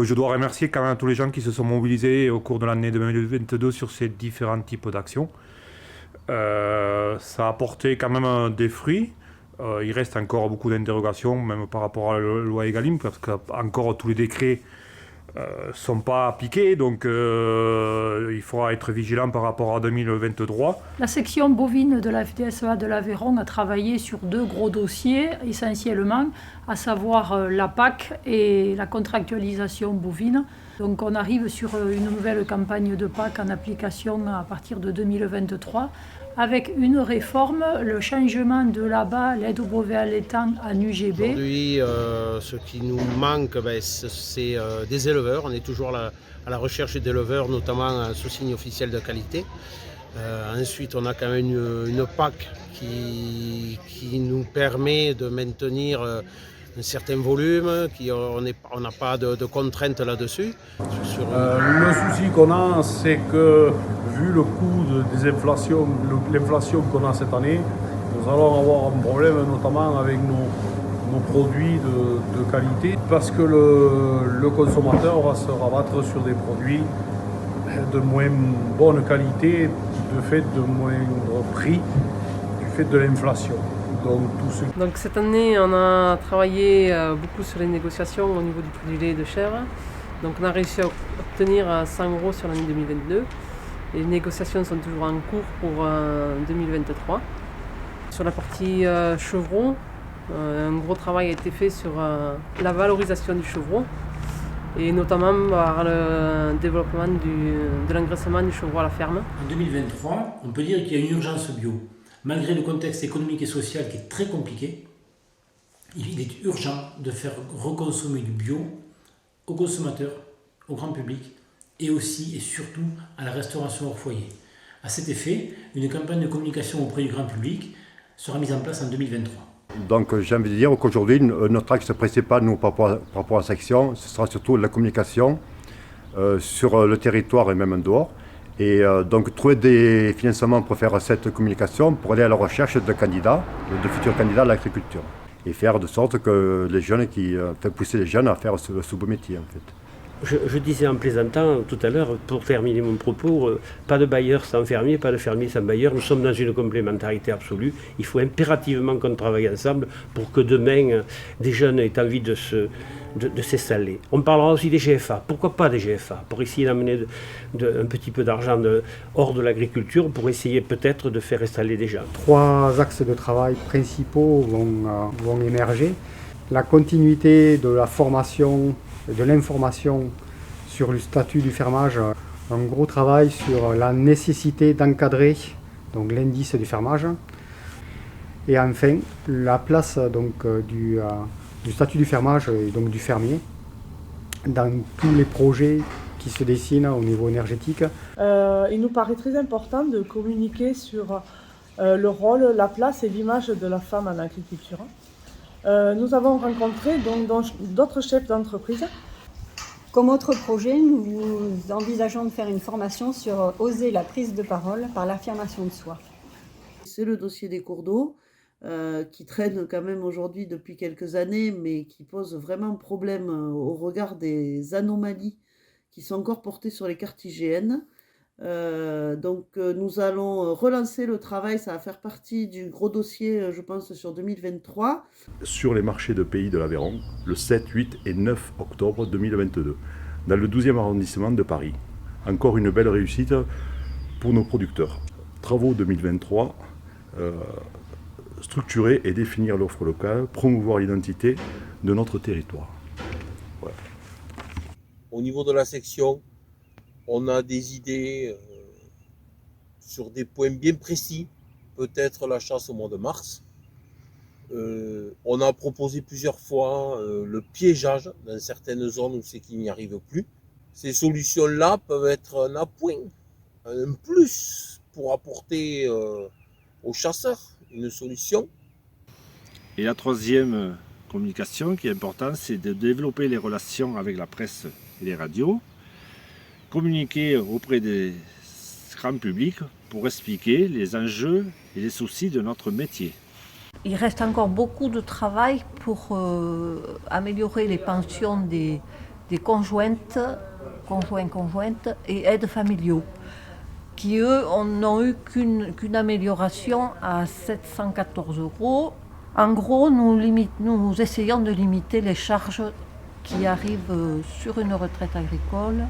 Je dois remercier quand même tous les gens qui se sont mobilisés au cours de l'année 2022 sur ces différents types d'actions. Ça a apporté quand même des fruits. Il reste encore beaucoup d'interrogations, même par rapport à la loi Egalim, parce qu'encore tous les décrets ne sont pas appliqués, donc il faudra être vigilant par rapport à 2023. La section bovine de la FDSEA de l'Aveyron a travaillé sur 2 gros dossiers, essentiellement, à savoir la PAC et la contractualisation bovine. Donc on arrive sur une nouvelle campagne de PAC en application à partir de 2023, avec une réforme, le changement de l'ABA, l'aide au brevet allaitant, en UGB. Aujourd'hui, ce qui nous manque, c'est des éleveurs. On est toujours à la recherche d'éleveurs, notamment sous signe officiel de qualité. Ensuite, on a quand même une PAC qui nous permet de maintenir un certain volume, on n'a pas de contraintes là-dessus. Le souci qu'on a, c'est que vu le coût des inflations, l'inflation qu'on a cette année, nous allons avoir un problème notamment avec nos produits de qualité, parce que le consommateur va se rabattre sur des produits de moins bonne qualité, de fait de moindre prix, du fait de l'inflation. Donc cette année, on a travaillé beaucoup sur les négociations au niveau du prix du lait de chèvre. Donc on a réussi à obtenir 100 € sur l'année 2022. Les négociations sont toujours en cours pour 2023. Sur la partie chevreau, un gros travail a été fait sur la valorisation du chevreau et notamment par le développement de l'engraissement du chevreau à la ferme. En 2023, on peut dire qu'il y a une urgence bio. Malgré le contexte économique et social qui est très compliqué, il est urgent de faire reconsommer du bio aux consommateurs, au grand public et aussi et surtout à la restauration hors foyer. À cet effet, une campagne de communication auprès du grand public sera mise en place en 2023. Donc j'ai envie de dire qu'aujourd'hui, notre axe principal nous, par rapport à la section, ce sera surtout la communication sur le territoire et même en dehors. Et donc trouver des financements pour faire cette communication, pour aller à la recherche de candidats, de futurs candidats à l'agriculture. Et faire de sorte que les jeunes faire pousser les jeunes à faire ce beau métier en fait. Je disais en plaisantant tout à l'heure, pour terminer mon propos, pas de bailleur sans fermier, pas de fermier sans bailleur. Nous sommes dans une complémentarité absolue. Il faut impérativement qu'on travaille ensemble pour que demain, des jeunes aient envie de s'installer. On parlera aussi des GFA. Pourquoi pas des GFA? Pour essayer d'amener un petit peu d'argent hors de l'agriculture, pour essayer peut-être de faire installer des gens. 3 axes de travail principaux vont émerger. La continuité de la formation, de l'information sur le statut du fermage, un gros travail sur la nécessité d'encadrer donc l'indice du fermage, et enfin la place donc, du statut du fermage et donc du fermier dans tous les projets qui se dessinent au niveau énergétique. Il nous paraît très important de communiquer sur le rôle, la place et l'image de la femme en agriculture. Nous avons rencontré donc d'autres chefs d'entreprise. Comme autre projet, nous envisageons de faire une formation sur oser la prise de parole par l'affirmation de soi. C'est le dossier des cours d'eau qui traîne quand même aujourd'hui depuis quelques années, mais qui pose vraiment problème au regard des anomalies qui sont encore portées sur les cartes IGN. Donc nous allons relancer le travail, ça va faire partie du gros dossier, je pense, sur 2023. Sur les marchés de pays de l'Aveyron, le 7, 8 et 9 octobre 2022, dans le 12e arrondissement de Paris. Encore une belle réussite pour nos producteurs. Travaux 2023, structurer et définir l'offre locale, promouvoir l'identité de notre territoire. Voilà. Au niveau de la section, on a des idées sur des points bien précis, peut-être la chasse au mois de mars. On a proposé plusieurs fois le piégeage dans certaines zones où c'est qu'il n'y arrive plus. Ces solutions-là peuvent être un appoint, un plus pour apporter aux chasseurs une solution. Et la troisième communication qui est importante, c'est de développer les relations avec la presse et les radios, communiquer auprès des grands publics pour expliquer les enjeux et les soucis de notre métier. Il reste encore beaucoup de travail pour améliorer les pensions des des conjoints et aides familiaux, qui eux n'ont eu qu'une amélioration à 714 €. En gros, nous essayons de limiter les charges qui arrivent sur une retraite agricole